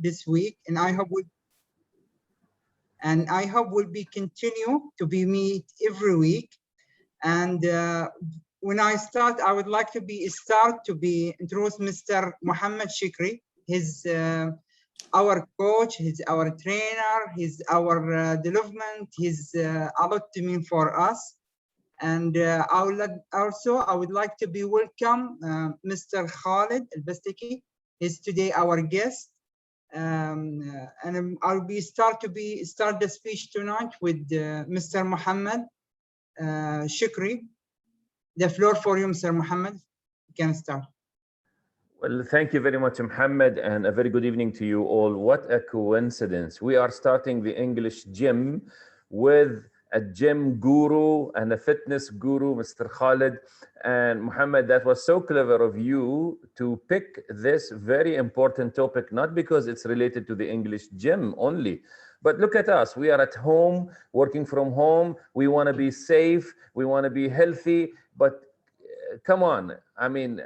this week, and I hope we'll be continue to be meet every week. And when I start, I would like to introduce Mr. Muhammad Shikri. He's our coach, he's our trainer, he's our development, he's a lot to mean for us. And I would like to be welcome Mr. Khalid Al-Bastaki. He's today our guest. And I'll be start the speech tonight with Mr. Muhammad Shukri. The floor for you, Mr. Muhammad. You can start. Well, thank you very much, Muhammad, and a very good evening to you all. What a coincidence. We are starting the English gym with a gym guru and a fitness guru, Mr. Khalid. And Muhammad, that was so clever of you to pick this very important topic, not because it's related to the English gym only, but look at us. We are at home, working from home. We want to be safe. We want to be healthy. But come on. I mean,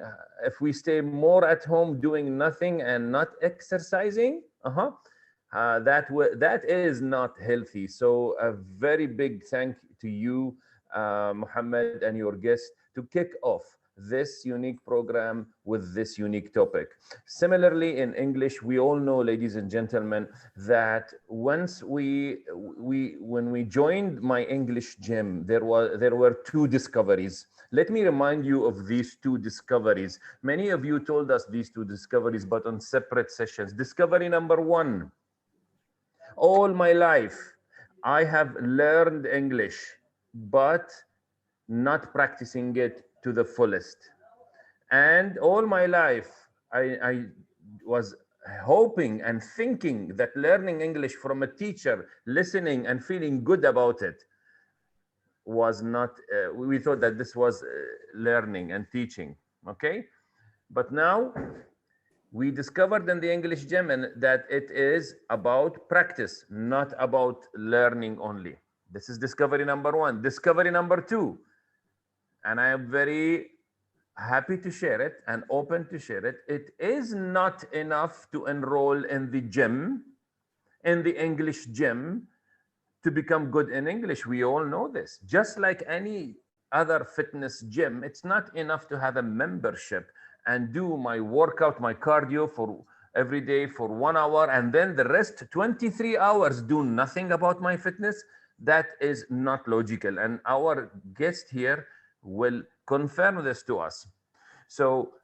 if we stay more at home doing nothing and not exercising, that is not healthy. So a very big thank to you, Muhammad, and your guest to kick off this unique program with this unique topic. Similarly, in English, we all know, ladies and gentlemen, that once when we joined my English gym, there were two discoveries. Let me remind you of these two discoveries. Many of you told us these two discoveries, but on separate sessions. Discovery number one: all my life, I have learned English, but not practicing it to the fullest. And all my life, I was hoping and thinking that learning English from a teacher, listening and feeling good about it, was not, we thought that this was learning and teaching, okay? But now we discovered in the English gym that it is about practice, not about learning only. This is discovery number one. Discovery number two, and I am very happy to share it and open to share it. It is not enough to enroll in the gym, in the English gym, to become good in English. We all know this. Just like any other fitness gym, it's not enough to have a membership and do my workout, my cardio for every day for 1 hour, and then the rest 23 hours do nothing about my fitness. That is not logical. And our guest here will confirm this to us. So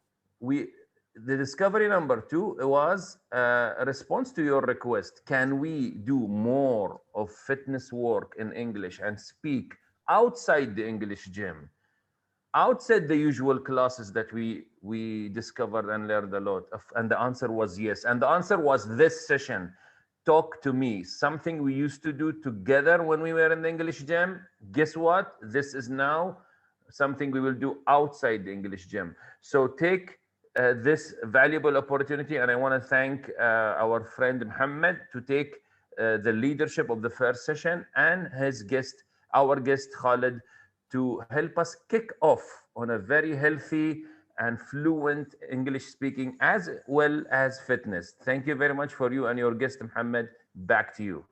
the discovery number two was a response to your request. Can we do more of fitness work in English and speak outside the English gym, outside the usual classes that we discovered and learned a lot of? And the answer was yes. And the answer was this session, Talk to Me, something we used to do together when we were in the English gym. Guess what? This is now something we will do outside the English gym. So take this valuable opportunity, and I want to thank our friend Muhammad to take the leadership of the first session, and his guest, our guest Khalid, to help us kick off on a very healthy and fluent English speaking as well as fitness. Thank you very much for you and your guest, Muhammad. Back to you.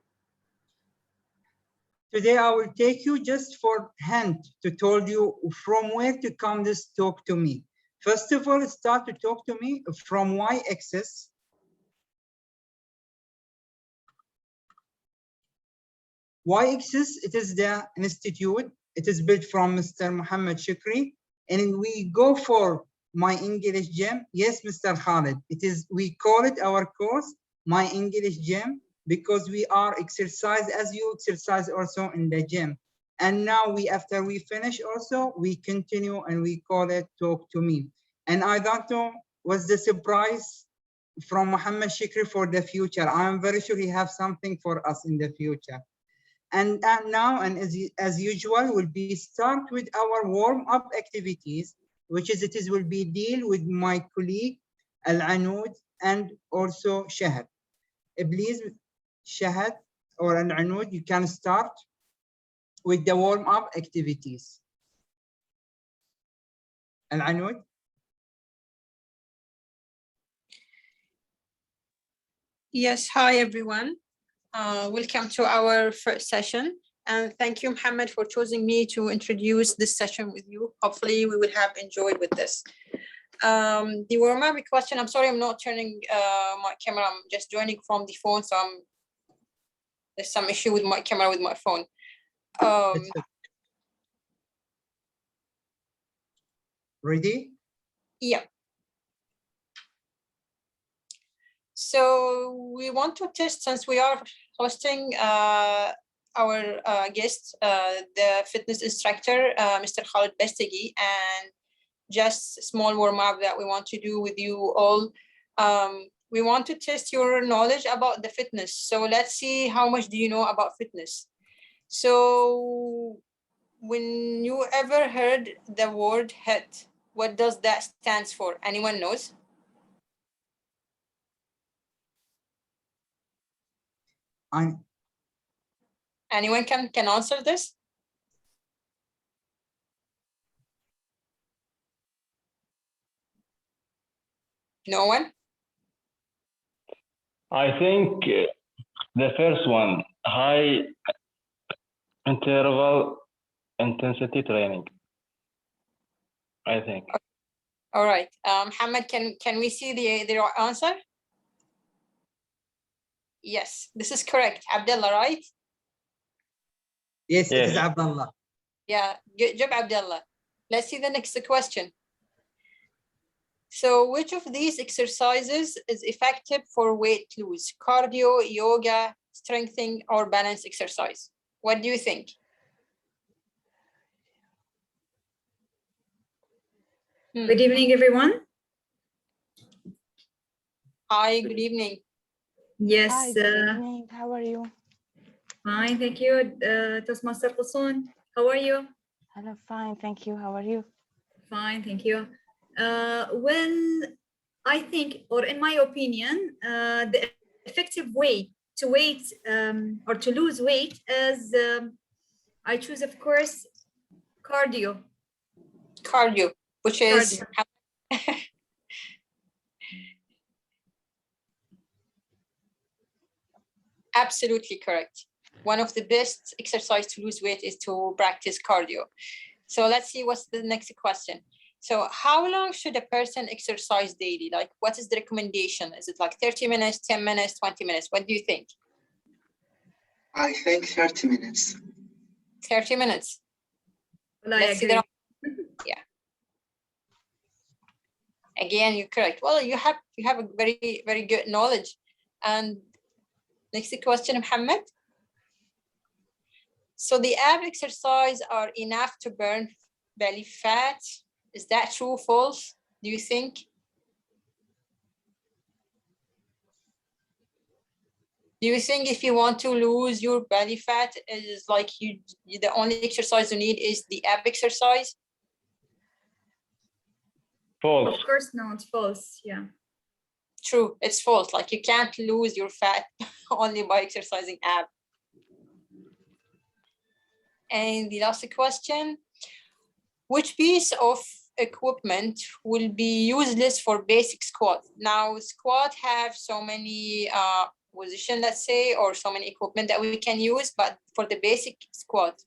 Today, I will take you just for hint to tell you from where to come this Talk to Me. First of all, start to talk to me from Y-axis. Y-axis, it is the institute. It is built from Mr. Muhammad Shukri. And we go for My English Gym. Yes, Mr. Khalid. We call it our course, My English Gym, because we are exercise as you exercise also in the gym. And now after we finish also, we continue and we call it Talk to Me. And I don't know what's the surprise from Muhammad Shikri for the future. I'm very sure he have something for us in the future. And now, and as usual, we'll be start with our warm-up activities, which will be deal with my colleague Al-Anud and also Shahad. Please, Shahad or Al-Anud, you can start with the warm-up activities. Al-Anud. Yes, hi everyone. Welcome to our first session. And thank you, Mohammed, for choosing me to introduce this session with you. Hopefully we will have enjoyed with this. The warm-up question, I'm sorry I'm not turning my camera, I'm just joining from the phone, so there's some issue with my camera with my phone. It's okay. Ready? Yeah. So we want to test, since we are hosting our guest, the fitness instructor, Mr. Khalid Bestagi, and just a small warm-up that we want to do with you all. We want to test your knowledge about the fitness. So let's see how much do you know about fitness. So when you ever heard the word HIIT, what does that stand for? Anyone knows? Anyone can answer this? No one? I think the first one, high interval intensity training. I think. All right. Mohammed, can we see the answer? Yes, this is correct. Abdullah, right? Yes, it is Yes. Abdullah. Yeah, good job, Abdullah. Let's see the next question. So which of these exercises is effective for weight loss? Cardio, yoga, strengthening, or balance exercise? What do you think? Good evening, everyone. Hi, good evening. Yes. Hi, good evening. How are you? Fine, thank you. Toastmaster Qasoon, how are you? Hello, fine, thank you. How are you? Fine, thank you. Well, I think, or in my opinion, the effective way to or to lose weight is, I choose, of course, cardio. Cardio, which is absolutely correct. One of the best exercise to lose weight is to practice cardio. So let's see what's the next question. So how long should a person exercise daily? Like, what is the recommendation? Is it like 30 minutes, 10 minutes, 20 minutes? What do you think? I think 30 minutes. 30 minutes. Well, I agree. Yeah. Again, you're correct. Well, you have a very, very good knowledge. And next question, Mohammed. So the ab exercise are enough to burn belly fat. Is that true or false? Do you think? Do you think if you want to lose your belly fat, it is like the only exercise you need is the ab exercise? False. Of course not, false, yeah. True, it's false. Like you can't lose your fat only by exercising ab. And the last question, which piece of equipment will be useless for basic squat? Now, squat have so many position, let's say, or so many equipment that we can use, but for the basic squat,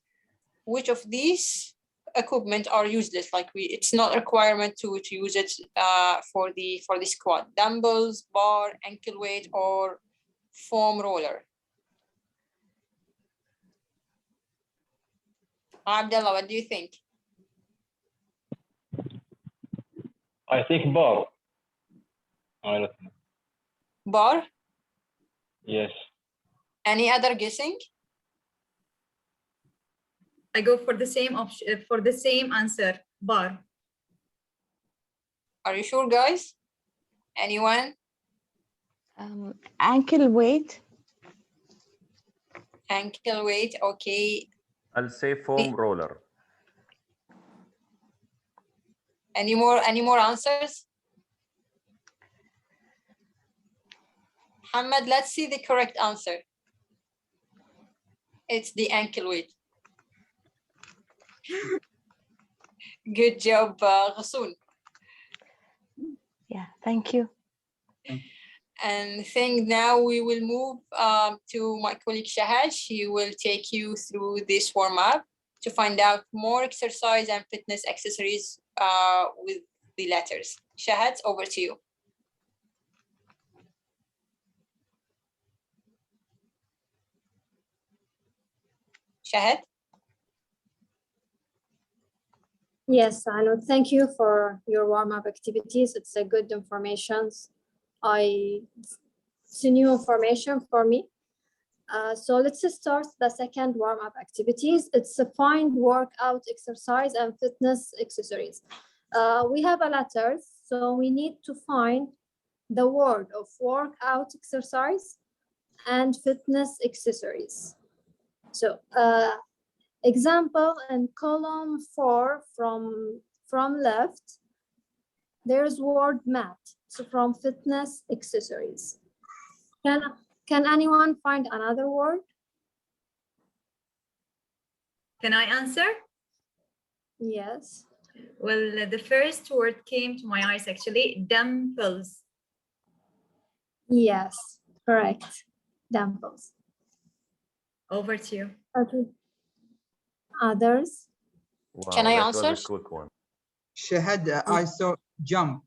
which of these equipment are useless? Like it's not a requirement to use it for the squat. Dumbbells, bar, ankle weight, or foam roller. Abdullah, what do you think? I think bar. I don't know. Bar? Yes. Any other guessing? I go for the same option, for the same answer, bar. Are you sure, guys? Anyone? Ankle weight. Ankle weight, okay. I'll say foam roller. Any more answers? Muhammad, let's see the correct answer. It's the ankle weight. Good job, Ghasoon. Yeah, thank you. And I think now we will move to my colleague Shahad. She will take you through this warm-up to find out more exercise and fitness accessories with the letters. Shahad, over to you. Shahad? Yes, Anu, thank you for your warm-up activities. It's a good information. It's a new information for me. So let's start the second warm-up activities. It's a find workout exercise and fitness accessories. We have a letter, so we need to find the word of workout exercise and fitness accessories. So example in column 4 from left, there's word mat. So from fitness accessories. Can anyone find another word? Can I answer? Yes. Well, the first word came to my eyes actually, dumbbells. Yes, correct. Dumbbells. Over to you. Okay. Others? Wow, Can I that was answer? a quick one. Shahad, I saw jump.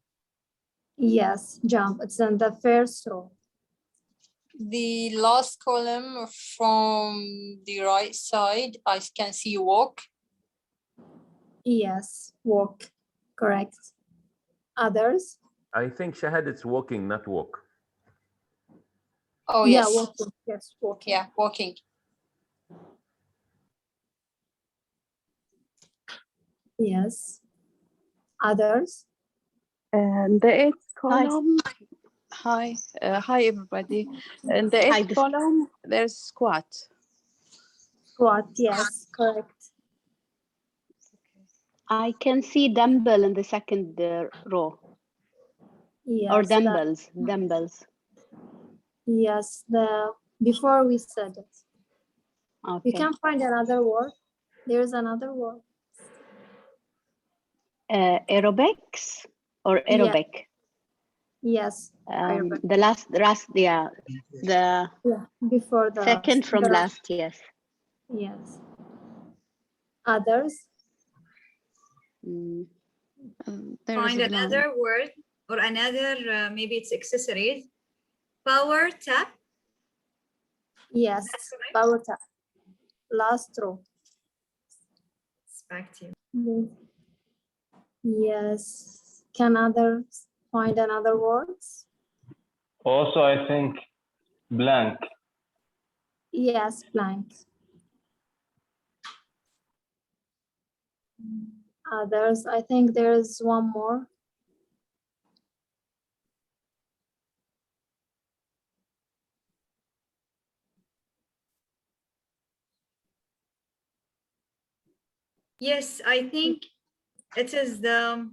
Yes, jump. It's in the first row. The last column from the right side, I can see walk. Yes, walk. Correct. Others? I think Shahad, it's walking, not walk. Oh, Yeah, yes. walking. Yes, walking. Yeah, walking. Yes. Others? The eighth column. Hi, hi everybody. In the eighth column, there's squat. Squat. Yes, correct. I can see dumbbell in the second row. Yes. Or dumbbells. Yes, before we said it. Okay. You can find another word. There's another word. Aerobics or aerobic? Yes. Aerobic. The last, yeah. The Before the second from last, yes. Yes. Others? Find another word or another, maybe it's accessories. Power tap. Yes, power tap. Last row. It's back to you. Yes. Can others find another words? Also, I think blank. Yes, blank. Others, I think there's one more. Yes, I think it is the.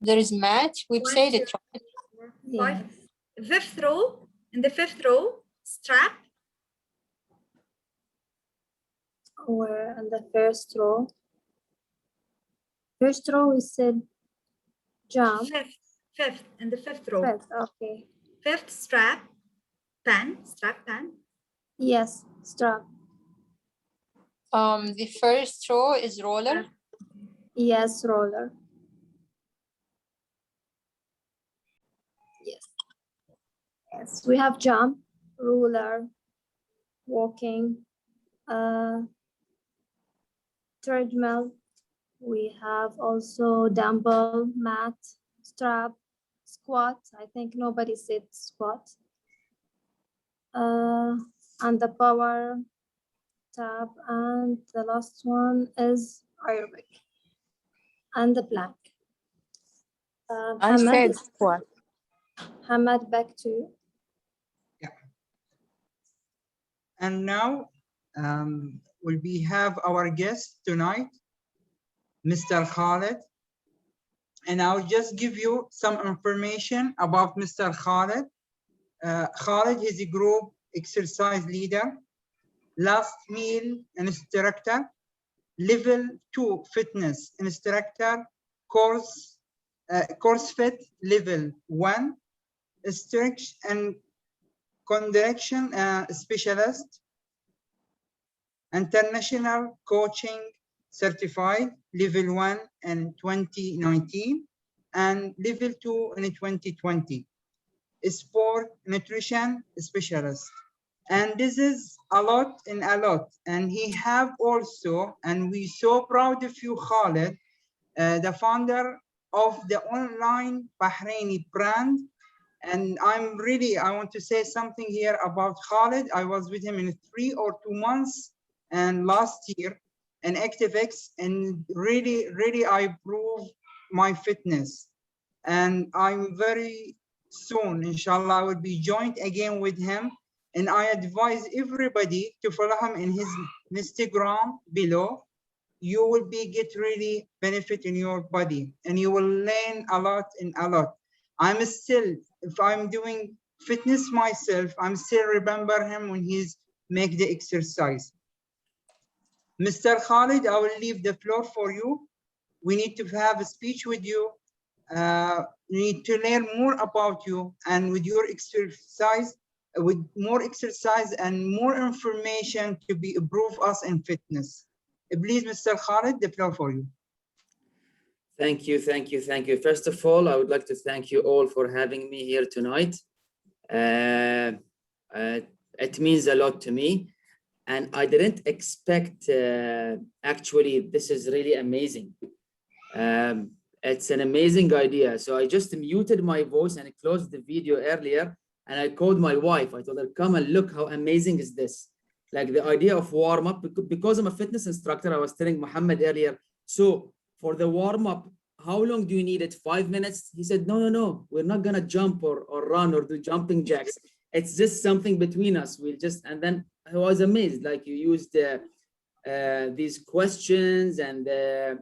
There is mat. We've said it. Right? Fifth row. In the fifth row, strap. Where in the first row? First row we said jump. Fifth, in the fifth row. Fifth, okay. Fifth, strap pan. Yes, strap. The first row is roller. Yes, roller. Yes. Yes, we have jump, ruler, walking, treadmill. We have also dumbbell, mat, strap, squat. I think nobody said squat. And the power tab, and the last one is aerobic. And the blank. I said squat. Hamad, back to you. Yeah. And now we have our guest tonight, Mr. Khaled. And I'll just give you some information about Mr. Khaled. Khaled is a group exercise leader, last meal instructor, level 2 fitness instructor, course fit level 1, stretch and contraction specialist, international coaching certified level 1 in 2019 and level 2 in 2020, sport nutrition specialist. And this is a lot and a lot. And he have also, and we so proud of you, Khalid, the founder of the online Bahraini brand. And I want to say something here about Khalid. I was with him in 3 or 2 months and last year in ActiveX, and really I proved my fitness. And I'm very soon, inshallah, I will be joined again with him. And I advise everybody to follow him in his Instagram below. You will get really benefit in your body, and you will learn a lot and a lot. I'm still, if I'm doing fitness myself, I'm still remember him when he's make the exercise. Mr. Khalid, I will leave the floor for you. We need to have a speech with you. We need to learn more about you, and with your exercise, with more exercise and more information to be improve us in fitness. Please, Mr. Khalid, the floor for you. Thank you. First of all, I would like to thank you all for having me here tonight. It means a lot to me, and I didn't expect, actually, this is really amazing. It's an amazing idea. So I just muted my voice and closed the video earlier, and I called my wife. I told her, come and look how amazing is this. Like the idea of warm up, because I'm a fitness instructor, I was telling Muhammad earlier, so for the warm up, how long do you need it? 5 minutes? He said, no, we're not gonna jump or run or do jumping jacks. It's just something between us. We'll just, and then I was amazed, like you used these questions and the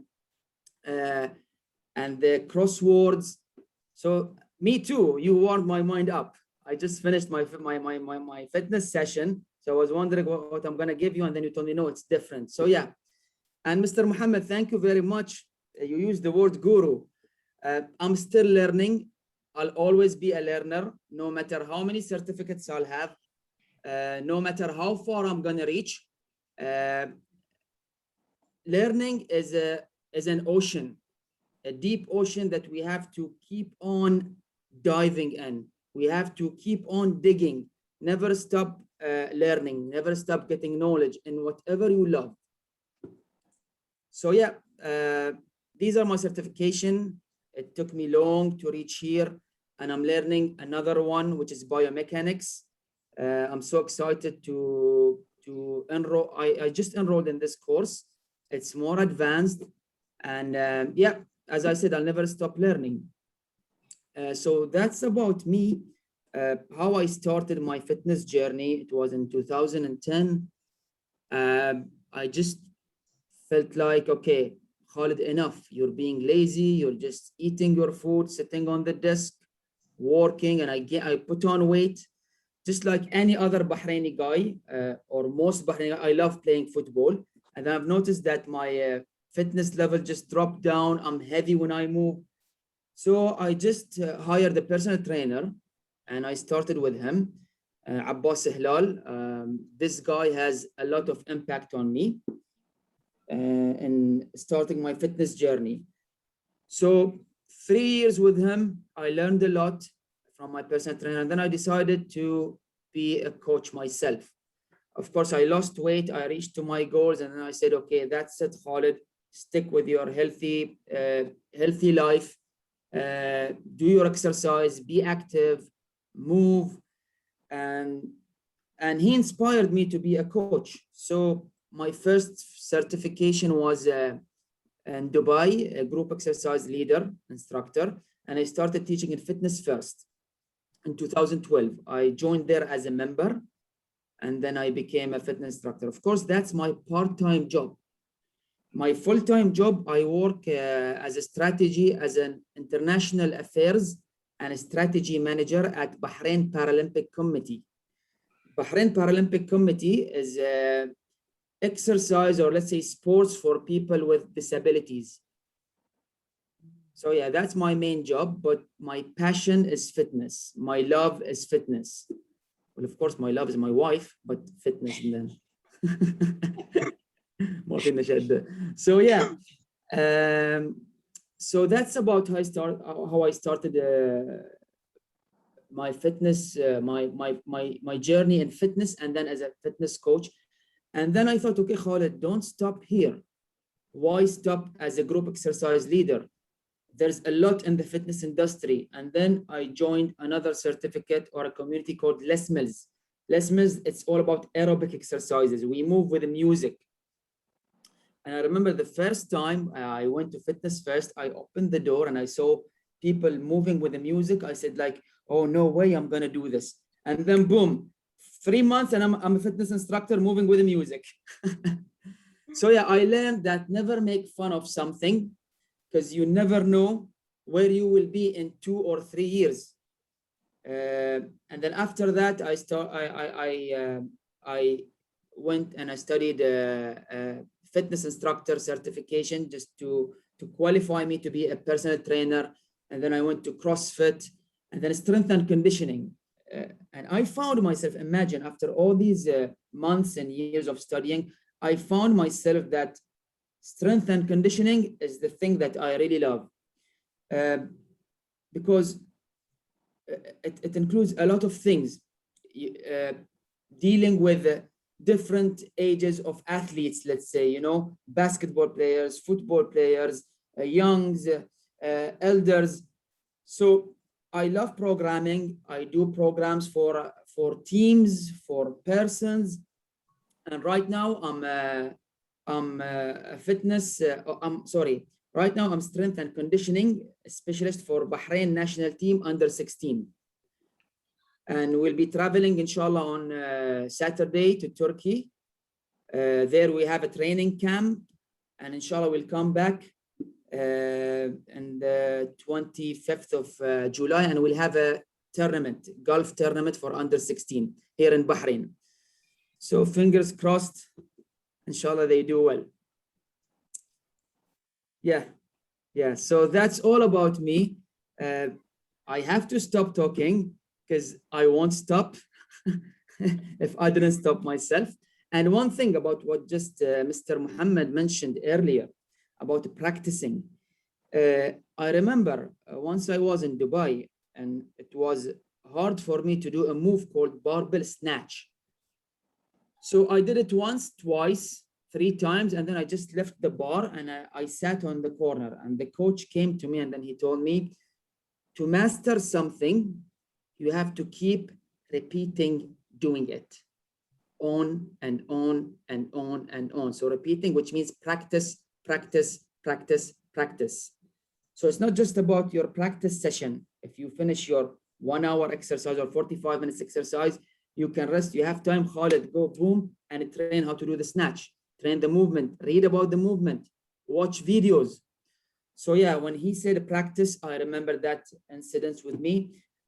crosswords. So me too, you warmed my mind up. I just finished my fitness session. So I was wondering what I'm gonna give you, and then you told me, no, it's different. So yeah. And Mr. Muhammad, thank you very much. You used the word guru. I'm still learning. I'll always be a learner, no matter how many certificates I'll have, no matter how far I'm gonna reach. Learning is an ocean, a deep ocean that we have to keep on diving in. We have to keep on digging, never stop learning, never stop getting knowledge in whatever you love. So yeah, these are my certification. It took me long to reach here, and I'm learning another one, which is biomechanics. I'm so excited to enroll. I just enrolled in this course. It's more advanced, and yeah, as I said, I'll never stop learning. So that's about me. How I started my fitness journey. It was in 2010. I just felt like, okay, Khalid, enough. You're being lazy. You're just eating your food, sitting on the desk, working, and I put on weight, just like any other Bahraini guy, or most Bahraini. I love playing football, and I've noticed that my fitness level just dropped down. I'm heavy when I move. So I just hired a personal trainer, and I started with him, Abbas Hilal. This guy has a lot of impact on me in starting my fitness journey. So 3 years with him, I learned a lot from my personal trainer, and then I decided to be a coach myself. Of course, I lost weight, I reached to my goals, and then I said, okay, that's it, Khalid, stick with your healthy life, do your exercise, be active, move, and he inspired me to be a coach. So my first certification was in Dubai, a group exercise leader, instructor, and I started teaching in Fitness First in 2012. I joined there as a member, and then I became a fitness instructor. Of course, that's my part-time job. My full-time job, I work as an international affairs and a strategy manager at Bahrain Paralympic Committee. Bahrain Paralympic Committee is exercise, or let's say sports for people with disabilities. So yeah, that's my main job, but my passion is fitness. My love is fitness. Well, of course, my love is my wife, but fitness and then. So yeah, so that's about how I started my fitness, my journey in fitness, and then as a fitness coach. And then I thought, okay, Khaled, don't stop here. Why stop as a group exercise leader? There's a lot in the fitness industry. And then I joined another certificate or a community called Les Mills. Les Mills, it's all about aerobic exercises. We move with the music. And I remember the first time I went to Fitness First, I opened the door and I saw people moving with the music. I said like, oh, no way I'm gonna do this. And then boom, 3 months and I'm a fitness instructor moving with the music. So yeah, I learned that never make fun of something because you never know where you will be in 2 or 3 years. And then after that, I went and I studied fitness instructor certification just to qualify me to be a personal trainer. And then I went to CrossFit and then strength and conditioning. And I found myself, imagine, after all these months and years of studying, I found myself that strength and conditioning is the thing that I really love. Because it includes a lot of things, dealing with different ages of athletes, let's say, you know, basketball players, football players, youngs, elders. So I love programming. I do programs for teams, for persons. And right now I'm a fitness, right now I'm strength and conditioning specialist for Bahrain national team under 16. And we'll be traveling, inshallah, on Saturday to Turkey. There we have a training camp, and inshallah we'll come back on the 25th of July, and we'll have a tournament, golf tournament for under 16 here in Bahrain. So fingers crossed, inshallah they do well. Yeah, so that's all about me. I have to stop talking because I won't stop if I didn't stop myself. And one thing about what just Mr. Muhammad mentioned earlier about practicing. I remember once I was in Dubai and it was hard for me to do a move called barbell snatch. So I did it once, twice, 3 times, and then I just left the bar and I sat on the corner, and the coach came to me and then he told me, to master something, you have to keep repeating doing it on and on and on and on. So repeating, which means practice, practice, practice, practice. So it's not just about your practice session. If you finish your 1 hour exercise or 45 minutes exercise, you can rest. You have time, Khaled, go boom and train how to do the snatch, train the movement, read about the movement, watch videos. So yeah, when he said practice, I remember that incident with me.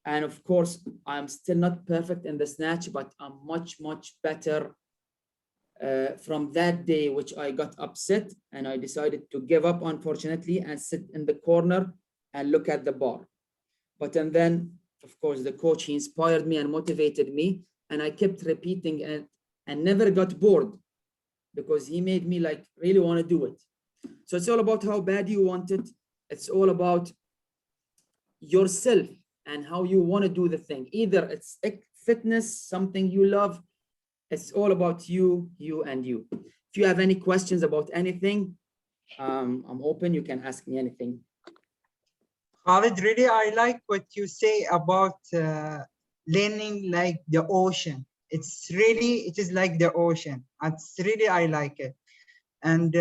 And of course, I'm still not perfect in the snatch, but I'm much, much better from that day, which I got upset and I decided to give up, unfortunately, and sit in the corner and look at the bar. But and then, of course, the coach, he inspired me and motivated me, and I kept repeating it and never got bored because he made me like really want to do it. So it's all about how bad you want it. It's all about yourself and how you want to do the thing. Either it's fitness, something you love. It's all about you, you, and you. If you have any questions about anything, I'm open. You can ask me anything. Khaled, really, I like what you say about learning like the ocean. It's really, it is like the ocean. It's really, I like it. And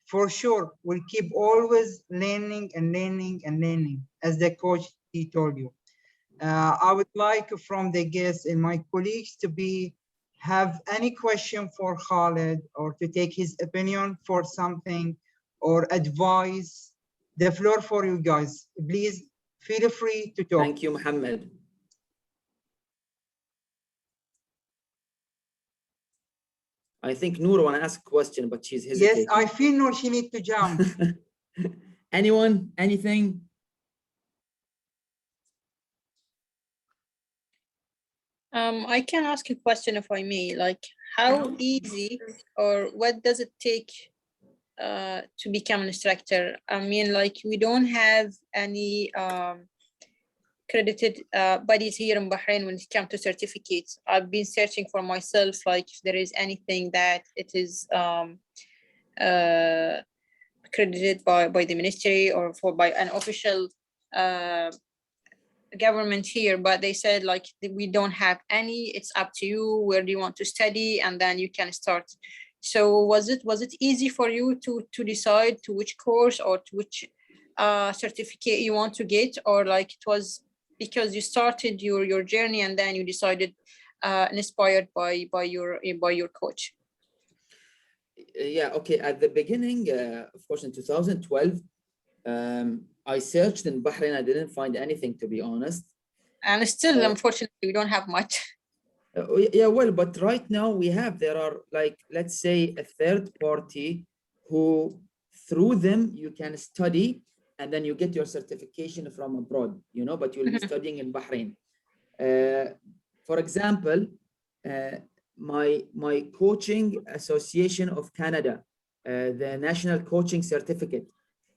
for sure, we'll keep always learning and learning and learning, as the coach, he told you. I would like from the guests and my colleagues to have any question for Khaled or to take his opinion for something or advice. The floor for you guys. Please feel free to talk. Thank you, Mohammed. I think Noor want to ask a question, but she's hesitating. Yes, I feel Noor, she needs to jump. Anyone? Anything? I can ask a question if I may, like how easy or what does it take to become an instructor? I mean, like we don't have any credited bodies here in Bahrain when it comes to certificates. I've been searching for myself, like if there is anything that it is accredited by the ministry or by an official government here, but they said like we don't have any. It's up to you. Where do you want to study, and then you can start. So was it easy for you to decide to which course or to which certificate you want to get, or like it was because you started your journey and then you decided inspired by your coach? Yeah, okay. At the beginning, of course, in 2012, I searched in Bahrain. I didn't find anything, to be honest. And still, unfortunately, we don't have much. Yeah, well, but right now we have, there are like, let's say a third party who through them you can study and then you get your certification from abroad, you know, but you'll be studying in Bahrain. For example, my coaching association of Canada, the National Coaching Certificate,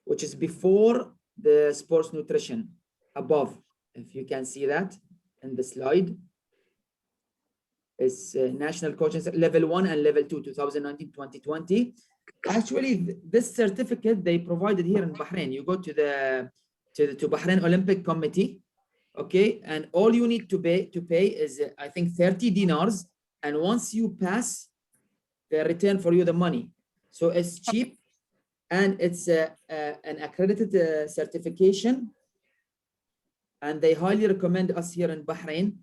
which is before the sports nutrition above, if you can see that in the slide. It's National Coaching Level 1 and Level 2, 2019-2020. Actually, this certificate they provided here in Bahrain. You go to the Bahrain Olympic Committee, okay, and all you need to pay is I think 30 dinars, and once you pass, they return for you the money. So it's cheap, and it's an accredited certification, and they highly recommend us here in Bahrain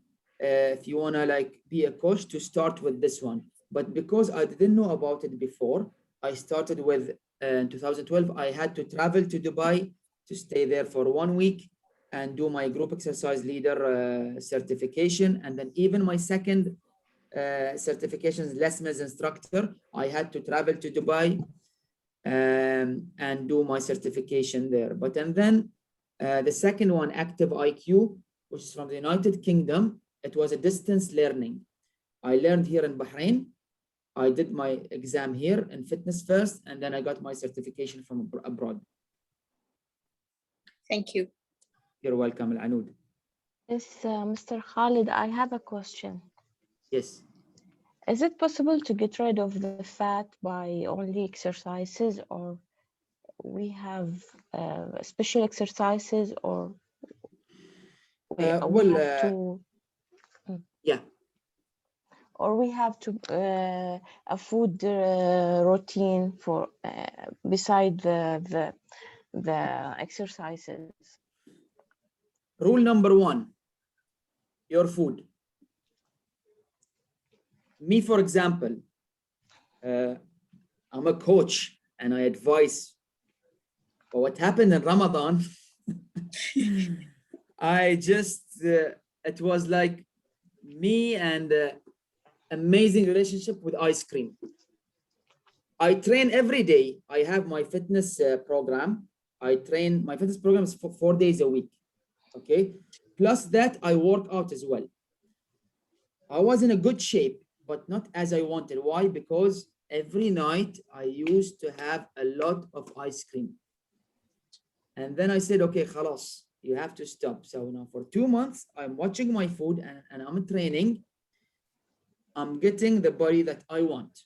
if you want to like be a coach to start with this one. But because I didn't know about it before, I started with in 2012. I had to travel to Dubai to stay there for 1 week and do my group exercise leader certification, and then even my second certifications, Les Mis instructor, I had to travel to Dubai and do my certification there. But and then the second one, Active IQ, which is from the United Kingdom, it was a distance learning. I learned here in Bahrain. I did my exam here in Fitness First, and then I got my certification from abroad. Thank you. You're welcome, Al-Anud. Yes, Mr. Khalid, I have a question. Yes. Is it possible to get rid of the fat by only exercises, or we have special exercises, or we have to, yeah, or we have to a food routine for beside the exercises? Rule number 1, your food. Me, for example, I'm a coach and I advise. But what happened in Ramadan, I just, it was like me and amazing relationship with ice cream. I train every day. I have my fitness program. I train, my fitness program is for 4 days a week. Okay. Plus that, I work out as well. I was in a good shape, but not as I wanted. Why? Because every night I used to have a lot of ice cream. And then I said, okay, khalas, you have to stop. So now for 2 months, I'm watching my food and I'm training. I'm getting the body that I want.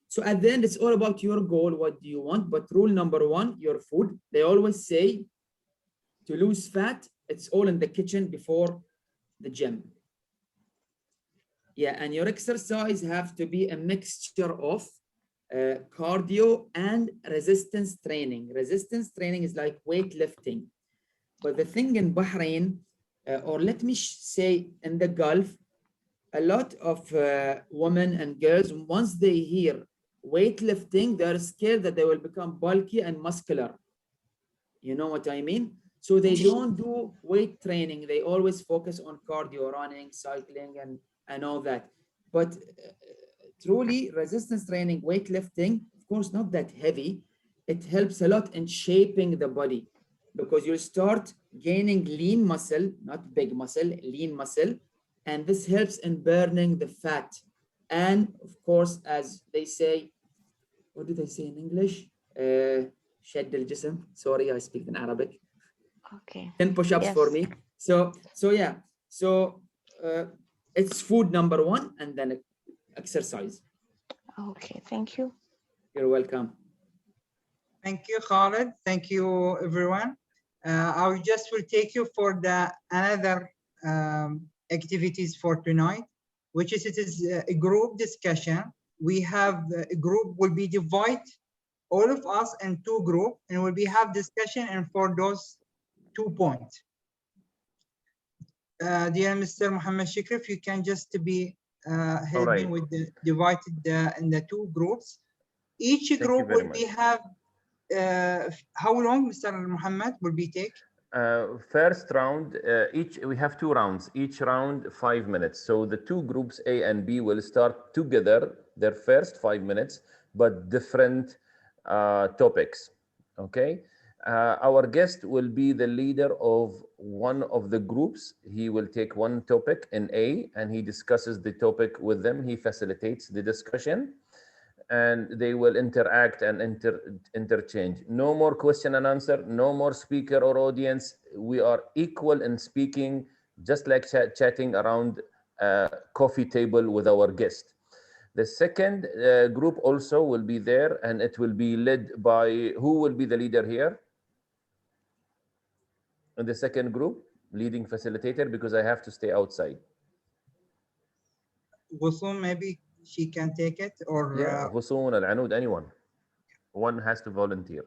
So at the end, it's all about your goal. What do you want? But rule number 1, your food. They always say to lose fat, it's all in the kitchen before the gym. Yeah, and your exercise have to be a mixture of cardio and resistance training. Resistance training is like weightlifting. But the thing in Bahrain, or let me say in the Gulf, a lot of women and girls, once they hear weightlifting, they're scared that they will become bulky and muscular. You know what I mean? So they don't do weight training. They always focus on cardio, running, cycling, and all that. But truly resistance training, weightlifting, of course, not that heavy, it helps a lot in shaping the body, because you'll start gaining lean muscle, not big muscle, lean muscle, and this helps in burning the fat. And of course, as they say, what do they say in English? شد الجسم. Sorry, I speak in Arabic. Okay. 10 push-ups for me. So yeah. So it's food number one, and then exercise. Okay, thank you. You're welcome. Thank you, Khalid. Thank you, everyone. I will take you for the another activities for tonight, which is it is a group discussion. We have a group will be divided all of us in two groups, and will be have discussion and for those 2 points. Dear Mr. Muhammad Shikri, if you can just be help me with the divided in the two groups. Each group will be have how long, Mr. Muhammad, will be take? First round, we have 2 rounds, each round 5 minutes. So the 2 groups A and B will start together their first 5 minutes, but different topics. Okay. Our guest will be the leader of one of the groups. He will take one topic in A and he discusses the topic with them. He facilitates the discussion and they will interact and interchange. No more question and answer, no more speaker or audience. We are equal in speaking, just like chatting around a coffee table with our guest. The second group also will be there, and it will be led by, who will be the leader here? In the second group, leading facilitator, because I have to stay outside. Ghussoon, maybe she can take it, or yeah, Ghussoon, Al-Anud, anyone. One has to volunteer.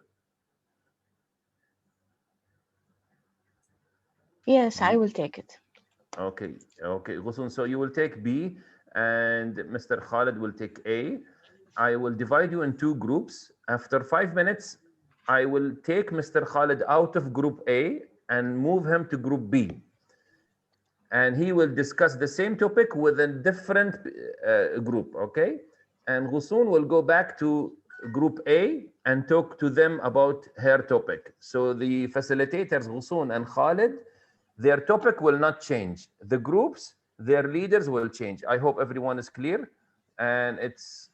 Yes, I will take it. Okay, Ghussoon, so you will take B and Mr. Khalid will take A. I will divide you in 2 groups. After 5 minutes, I will take Mr. Khalid out of group A and move him to group B. And he will discuss the same topic with a different group, okay? And Ghussoon will go back to group A and talk to them about her topic. So the facilitators, Ghussoon and Khalid, their topic will not change. The groups, their leaders will change. I hope everyone is clear. And it's...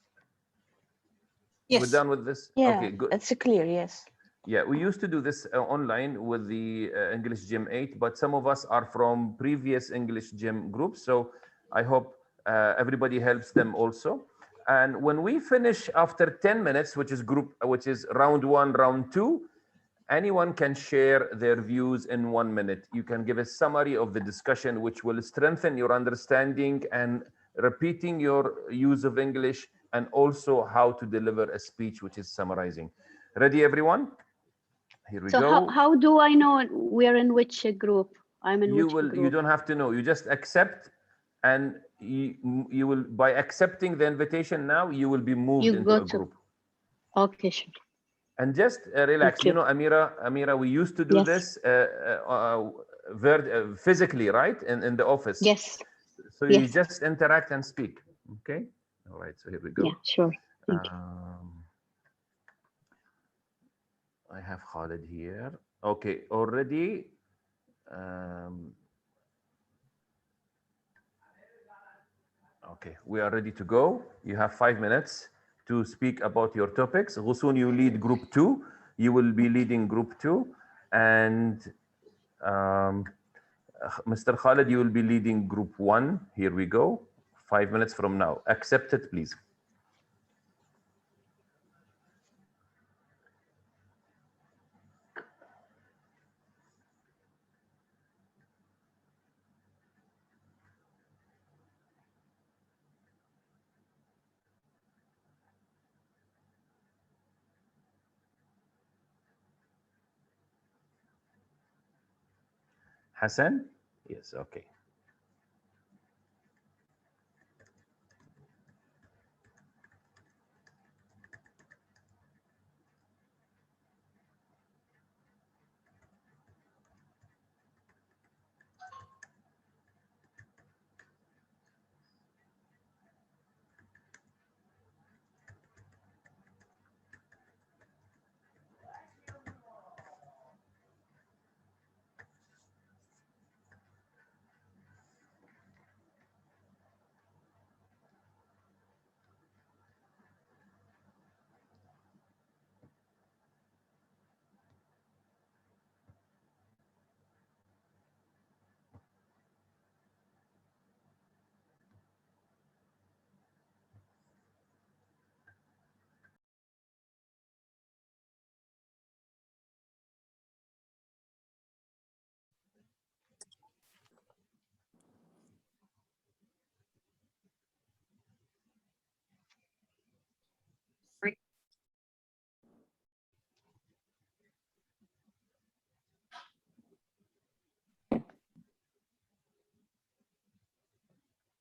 Yes. We're done with this? Yeah, okay, good. It's clear, yes. Yeah, we used to do this online with the English Gym 8, but some of us are from previous English Gym groups. So I hope everybody helps them also. And when we finish after 10 minutes, which is round 1, round 2, anyone can share their views in 1 minute. You can give a summary of the discussion, which will strengthen your understanding and repeating your use of English, and also how to deliver a speech, which is summarizing. Ready, everyone? Here we go. So how do I know we're in which group? I'm in which group? You don't have to know. You just accept, and you will, by accepting the invitation now, you will be moved into a group. Okay, sure. And just relax. You know, Amira, we used to do this physically, right? In the office. Yes. So you just interact and speak. Okay. All right. So here we go. Yeah, sure. Thank you. I have Khalid here. Okay, already. Okay, we are ready to go. You have 5 minutes to speak about your topics. Ghussoon, you lead group 2. You will be leading group 2. And Mr. Khalid, you will be leading group 1. Here we go. 5 minutes from now. Accept it, please. Hassan? Yes, okay.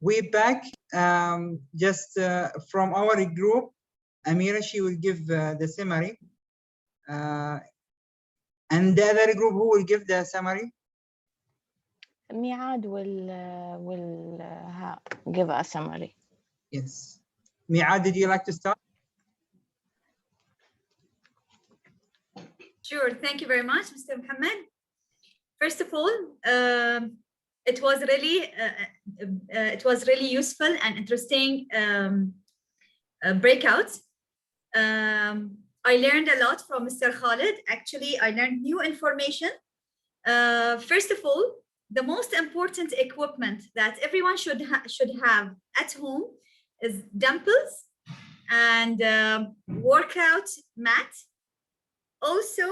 We back just from our group. Amira, she will give the summary. And the other group, who will give the summary? Mi'ad will give a summary. Yes. Mi'ad, did you like to start? Sure. Thank you very much, Mr. Mohammed. First of all, it was really useful and interesting breakout. I learned a lot from Mr. Khalid. Actually, I learned new information. First of all, the most important equipment that everyone should have at home is dumbbells and workout mat. Also,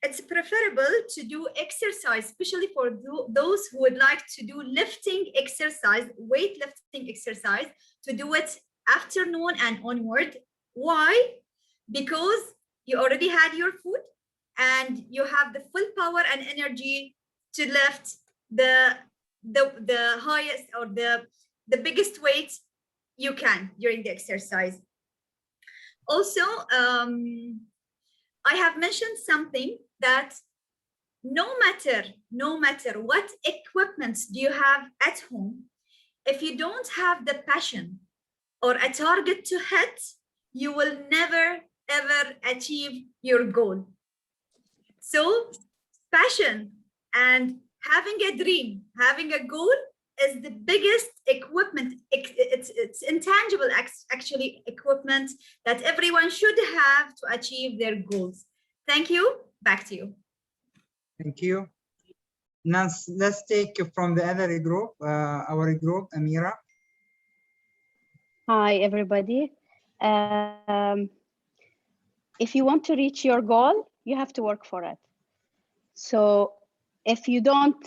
it's preferable to do exercise, especially for those who would like to do lifting exercise, weightlifting exercise, to do it afternoon and onward. Why? Because you already had your food and you have the full power and energy to lift the highest or the biggest weight you can during the exercise. Also, I have mentioned something that no matter what equipment do you have at home, if you don't have the passion or a target to hit, you will never ever achieve your goal. So passion and having a dream, having a goal is the biggest equipment. It's intangible, actually, equipment that everyone should have to achieve their goals. Thank you. Back to you. Thank you. Now let's take from the other group, our group, Amira. Hi, everybody. If you want to reach your goal, you have to work for it. So if you don't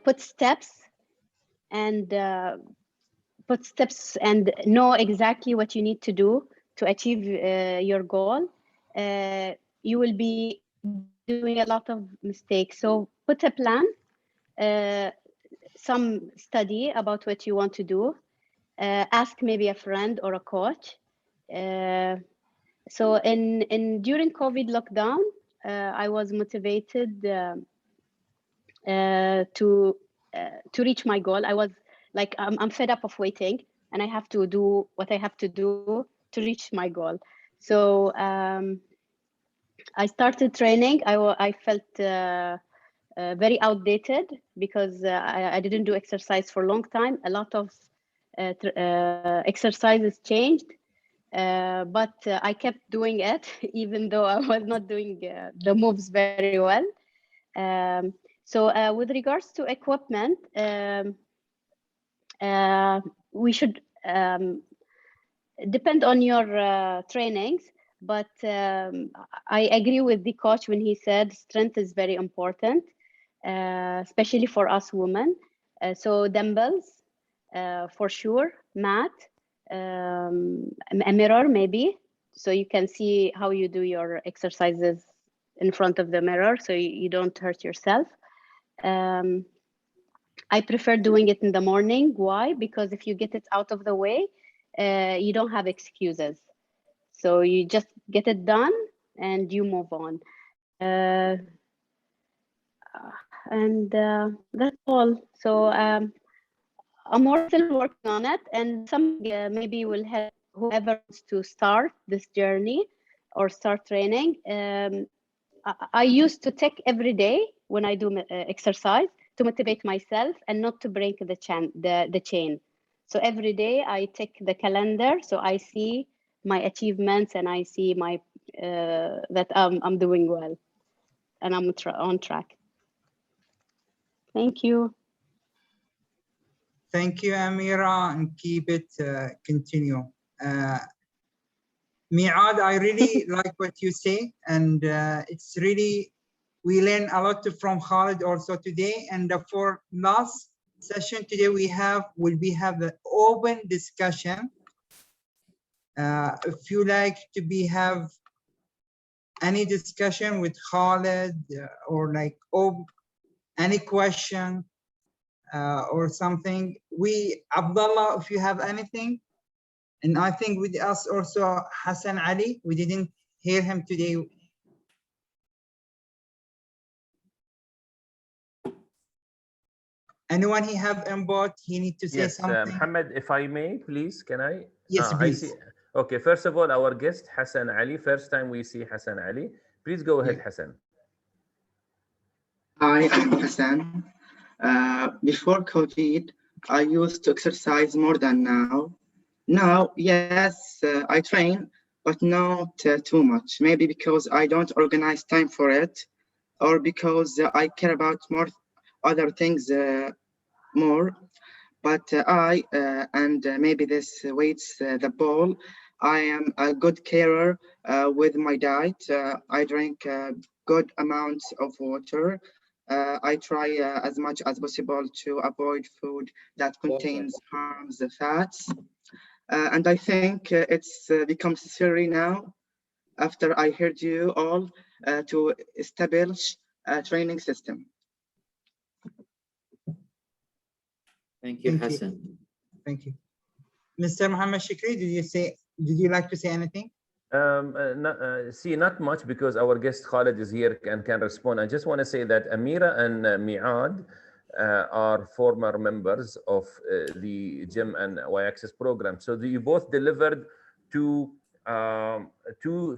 put steps and know exactly what you need to do to achieve your goal, you will be doing a lot of mistakes. So put a plan, some study about what you want to do, ask maybe a friend or a coach. So during COVID lockdown, I was motivated to reach my goal. I was like, I'm fed up of waiting and I have to do what I have to do to reach my goal. So I started training. I felt very outdated because I didn't do exercise for a long time. A lot of exercises changed, but I kept doing it even though I was not doing the moves very well. So with regards to equipment, we should depend on your trainings, but I agree with the coach when he said strength is very important, especially for us women. So dumbbells, for sure, mat, a mirror maybe, so you can see how you do your exercises in front of the mirror so you don't hurt yourself. I prefer doing it in the morning. Why? Because if you get it out of the way, you don't have excuses. So you just get it done and you move on. And that's all. So I'm still working on it, and some maybe will help whoever wants to start this journey or start training. I used to take every day when I do exercise to motivate myself and not to break the chain. So every day I take the calendar, so I see my achievements and I see my that I'm doing well and I'm on track. Thank you. Thank you, Amira, and keep it continue. Mi'ad, I really like what you say, and it's really, we learn a lot from Khalid also today. And for last session today, we have an open discussion. If you like to have any discussion with Khalid or like any question, or something. Abdullah, if you have anything. And I think with us also Hassan Ali, we didn't hear him today. Anyone he have input, he need to say Yes, something. Mohammed, if I may, please, can I? Yes, please. I see. Okay, first of all, our guest, Hassan Ali. First time we see Hassan Ali. Please go ahead, Hassan. Hi, I'm Hassan. Before COVID, I used to exercise more than now. Now, yes, I train, but not too much. Maybe because I don't organize time for it, or because I care about more other things more. But and maybe this weights the ball. I am a good carer with my diet. I drink good amounts of water. I try as much as possible to avoid food that contains harms, fats. And I think it's become necessary now, after I heard you all, to establish a training system. Thank you, Hassan. Thank you. Mr. Muhammad Shikri, did you like to say anything? Not much, because our guest Khalid is here and can respond. I just want to say that Amira and Mi'ad are former members of the GEM and Y-Axis program. So you both delivered two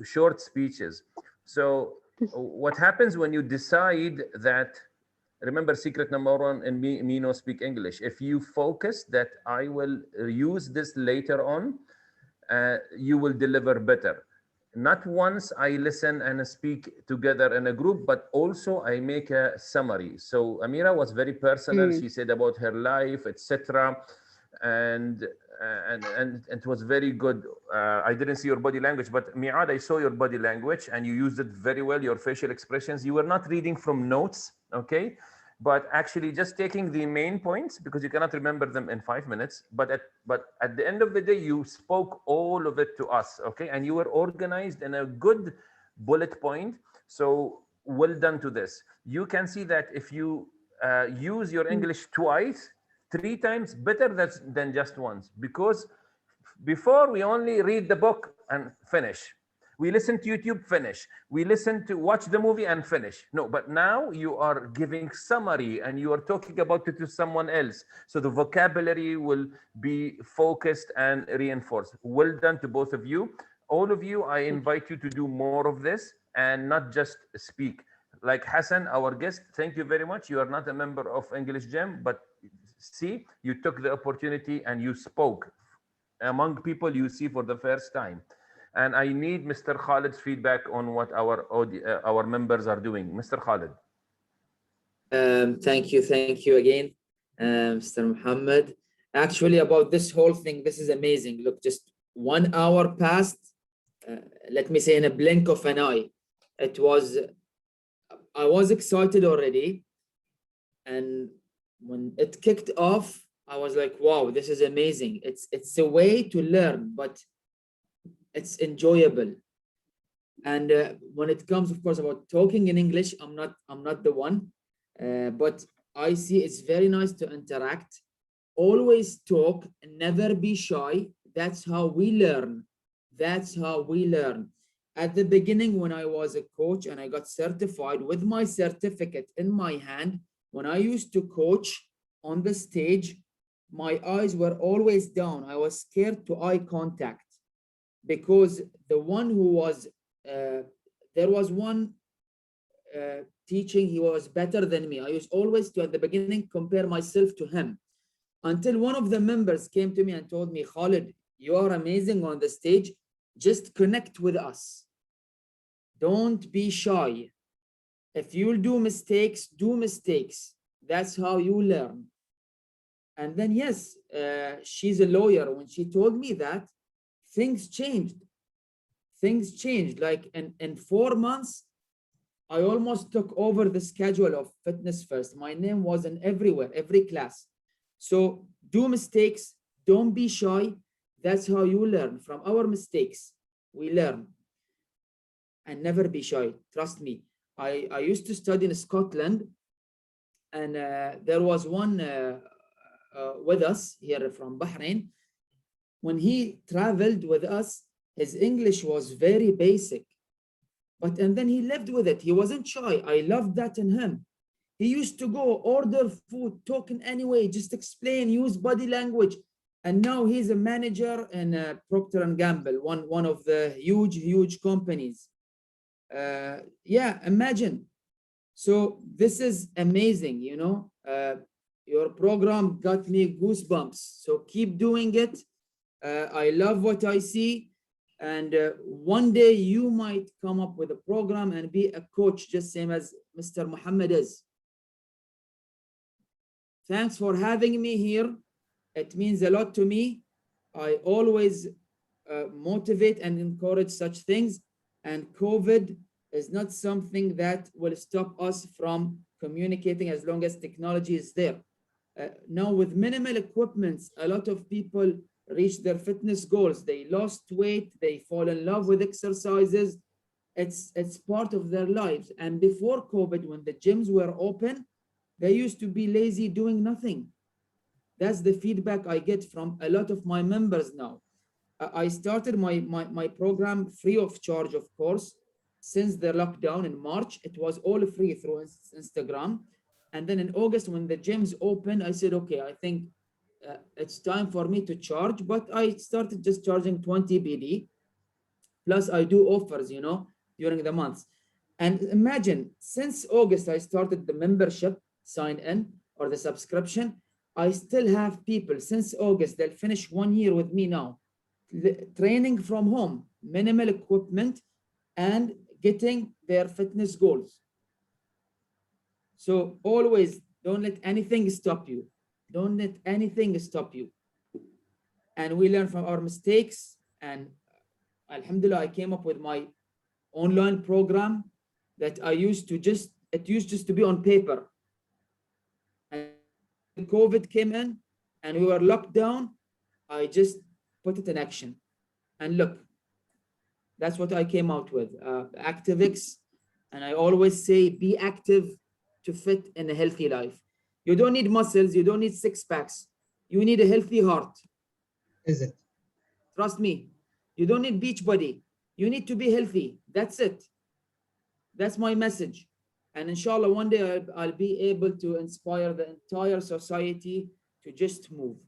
short speeches. So what happens when you decide that, remember secret number one in me no speak English. If you focus that I will use this later on, you will deliver better. Not once I listen and speak together in a group, but also I make a summary. So Amira was very personal. She said about her life, etc. And it was very good. I didn't see your body language, but Mi'ad, I saw your body language and you used it very well, your facial expressions. You were not reading from notes, okay? But actually just taking the main points, because you cannot remember them in 5 minutes. But at the end of the day, you spoke all of it to us, okay? And you were organized in a good bullet point. So well done to this. You can see that if you use your English twice, 3 times, better than just once. Because before we only read the book and finish. We listen to YouTube, finish. We listen to watch the movie and finish. No, but now you are giving summary and you are talking about it to someone else. So the vocabulary will be focused and reinforced. Well done to both of you. All of you, I invite you to do more of this and not just speak. Like Hassan, our guest, thank you very much. You are not a member of English Gem, but see, you took the opportunity and you spoke among people you see for the first time. And I need Mr. Khalid's feedback on what our members are doing. Mr. Khalid. Thank you again, Mr. Muhammad. Actually, about this whole thing, this is amazing. Look, just 1 hour passed, let me say in a blink of an eye. I was excited already. And when it kicked off, I was like, wow, this is amazing. It's a way to learn, but it's enjoyable. And when it comes, of course, about talking in English, I'm not the one, but I see it's very nice to interact. Always talk and never be shy. That's how we learn. That's how we learn. At the beginning, when I was a coach and I got certified with my certificate in my hand, when I used to coach on the stage, my eyes were always down. I was scared to eye contact. Because the one who was, there was one teaching, he was better than me. I used always to, at the beginning, compare myself to him. Until one of the members came to me and told me, Khalid, you are amazing on the stage. Just connect with us. Don't be shy. If you'll do mistakes, do mistakes. That's how you learn. And then, yes, she's a lawyer. When she told me that, things changed. Things changed. Like in 4 months, I almost took over the schedule of Fitness First. My name was in everywhere, every class. So do mistakes. Don't be shy. That's how you learn. From our mistakes, we learn. And never be shy. Trust me. I used to study in Scotland. and there was one with us here from Bahrain. When he traveled with us, his English was very basic, and then he lived with it. He wasn't shy. I loved that in him. He used to go order food, talking anyway, just explain, use body language. And now he's a manager in Procter & Gamble, one of the huge companies. Yeah, imagine. So this is amazing, you know. Your program got me goosebumps. So keep doing it. I love what I see. And one day you might come up with a program and be a coach, just same as Mr. Muhammad is. Thanks for having me here. It means a lot to me. I always motivate and encourage such things. And COVID is not something that will stop us from communicating as long as technology is there. Now with minimal equipments, a lot of people reach their fitness goals. They lost weight, they fall in love with exercises. It's part of their lives. And before COVID, when the gyms were open, they used to be lazy doing nothing. That's the feedback I get from a lot of my members now. I started my program free of charge, of course. Since the lockdown in March, it was all free through Instagram. And then in August, when the gyms opened, I said, okay, I think it's time for me to charge, but I started just charging 20 BD. Plus I do offers, you know, during the months. And imagine, since August, I started the membership sign in or the subscription. I still have people since August, they'll finish 1 year with me now, training from home, minimal equipment, and getting their fitness goals. So always don't let anything stop you. Don't let anything stop you. And we learn from our mistakes. And Alhamdulillah, I came up with my online program that it used just to be on paper. And COVID came in and we were locked down. I just put it in action. And look, that's what I came out with, ActiveX. And I always say, be active to fit in a healthy life. You don't need muscles, you don't need six packs. You need a healthy heart. Is it? Trust me, you don't need beach body. You need to be healthy. That's it. That's my message. And inshallah, one day I'll be able to inspire the entire society to just move.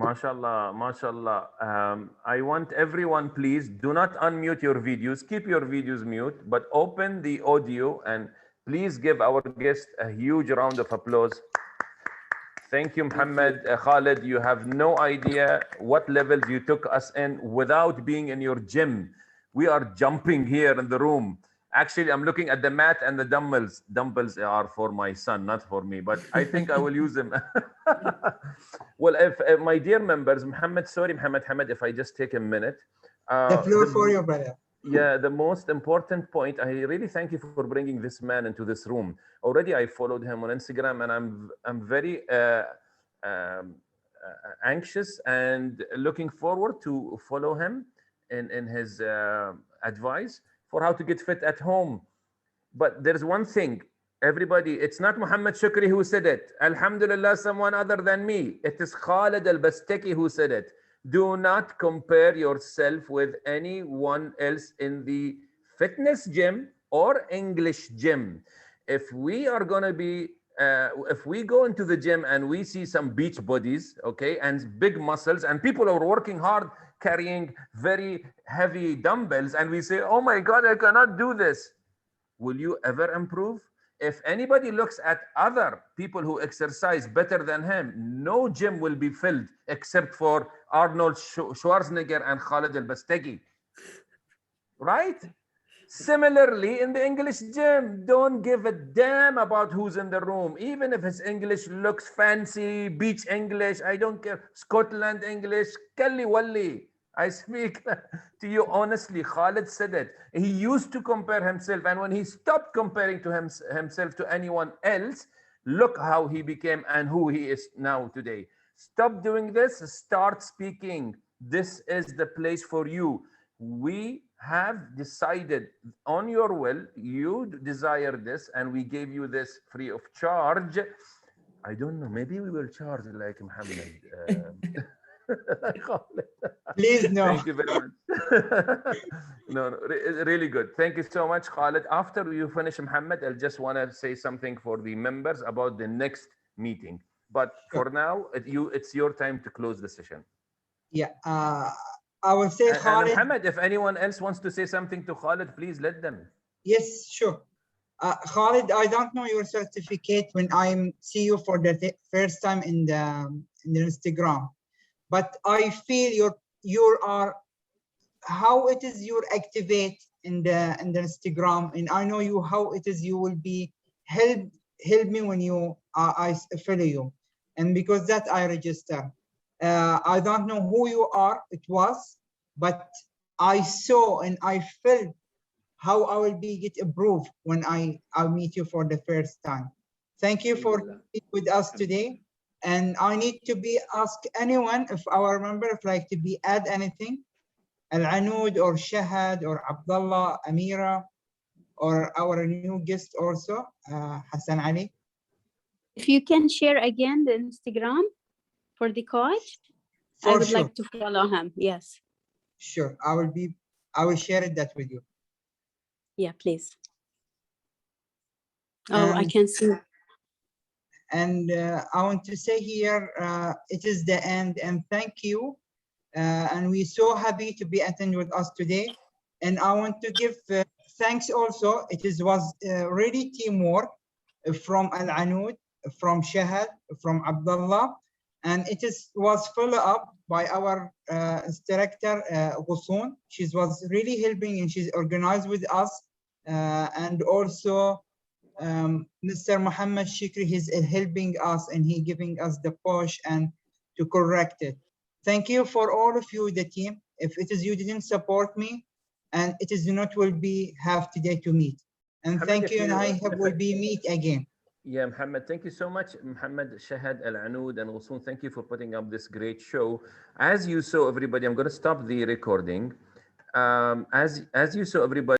MashaAllah, MashaAllah. I want everyone, please, do not unmute your videos. Keep your videos mute, but open the audio and please give our guest a huge round of applause. Thank you, Muhammad. Khalid, you have no idea what levels you took us in without being in your gym. We are jumping here in the room. Actually, I'm looking at the mat and the dumbbells. Dumbbells are for my son, not for me, but I think I will use them. Well, if my dear members, Muhammad, sorry, Muhammad Hamad, if I just take a minute. The floor for you, brother. Yeah, the most important point, I really thank you for bringing this man into this room. Already I followed him on Instagram and I'm very anxious and looking forward to follow him in his advice for how to get fit at home. But there's one thing, everybody, it's not Muhammad Shukri who said it. Alhamdulillah, someone other than me. It is Khalid Al-Bastaki who said it. Do not compare yourself with anyone else in the fitness gym or English gym. If we are going to be, if we go into the gym and we see some beach bodies, okay, and big muscles, and people are working hard, carrying very heavy dumbbells, and we say, oh my God, I cannot do this. Will you ever improve? If anybody looks at other people who exercise better than him, no gym will be filled except for Arnold Schwarzenegger and Khalid Al-Bastaki, right? Similarly, in the English gym, don't give a damn about who's in the room. Even if his English looks fancy, beach English, I don't care, Scotland English, Kalli Walli. I speak to you honestly. Khalid said it. He used to compare himself, and when he stopped comparing to himself to anyone else, look how he became and who he is now today. Stop doing this. Start speaking. This is the place for you. We have decided on your will, you desire this, and we gave you this free of charge. I don't know, maybe we will charge like Muhammad. Please, no. Thank you very much. No, really good. Thank you so much, Khalid. After you finish, Muhammad, I just want to say something for the members about the next meeting. But for now, it's your time to close the session. Yeah, I will say, And Khalid. Muhammad, if anyone else wants to say something to Khalid, please let them. Yes, sure. Khalid, I don't know your certificate when I see you for the first time in the Instagram, but I feel you are how it is you activate in the Instagram, and I know you how it is you will be help me when you I follow you, and because that I register. I don't know who you are. It was, but I saw and I felt how I will be get approved when I'll meet you for the first time. Thank you for being with us today. And I need to be ask anyone if our member if like to be add anything, Al-Anud or Shahad or Abdullah, Amira, or our new guest also, Hassan Ali. If you can share again the Instagram for the coach, I would like to follow him. Yes. Sure, I will share that with you. Yeah, please. Oh, I can see. And I want to say here, it is the end, and thank you. And we're so happy to be attending with us today. And I want to give thanks also. It was really teamwork from Al-Anud, from Shahad, from Abdullah, and was followed up by our instructor, Ghussoon. She was really helping and she's organized with us. And also Mr. Muhammad Shikri, he's helping us and he giving us the push and to correct it. Thank you for all of you, the team. If it is you didn't support me, and it is not will be have today to meet. And Muhammad, thank you, and I hope we'll be meet again. Yeah, Muhammad, thank you so much. Muhammad, Shahad, Al-Anud, and Ghussoon, thank you for putting up this great show. As you saw, everybody, I'm going to stop the recording. As you saw, everybody.